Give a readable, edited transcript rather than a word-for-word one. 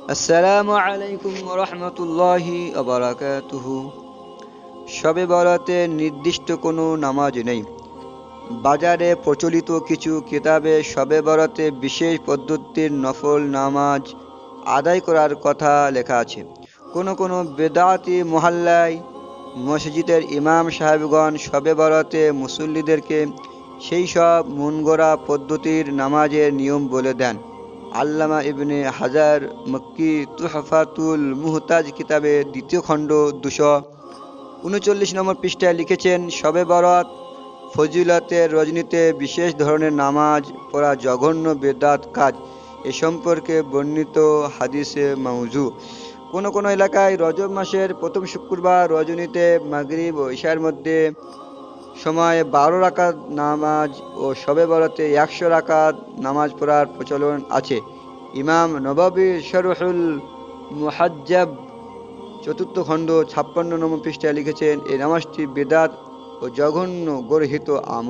আসসালামু আলাইকুম রহমতুল্লাহি বারাকাতুহু। শবে বরাতে নির্দিষ্ট কোনো নামাজ নেই। বাজারে প্রচলিত কিছু কিতাবে শবে বরাতে বিশেষ পদ্ধতির নফল নামাজ আদায় করার কথা লেখা আছে। কোনো কোনো বেদাতি মহল্লায় মসজিদের ইমাম সাহেবগণ শবে বরাতে মুসল্লিদেরকে সেই সব মনগড়া পদ্ধতির নামাজের নিয়ম বলে দেন। আল্লামা ইবনে হাজার মক্কি তুহফাতুল মুহতাজ কিতাবে দ্বিতীয় খণ্ড 239 নম্বর পৃষ্ঠায় লিখেছেন, শবে বরাত ফজিলতের রজনীতে বিশেষ ধরনের নামাজ পড়া জঘন্য বেদাত কাজ। এ সম্পর্কে বর্ণিত হাদিসে মাউজু। কোনো কোনো এলাকায় রজব মাসের প্রথম শুক্রবার রজনীতে মাগরিব ও ইশার মধ্যে সময় 12 রাকাত নামাজ ও শবে বরাতে 100 রাকাত নামাজ পড়ার প্রচলন আছে। ইমাম নববী শরহুল মুহাজ্জাব চতুর্থ খণ্ড 56 নম্বর পৃষ্ঠায় লিখেছেন, এই নামাজটি বেদাত ও জঘন্য গর্হিত আমল।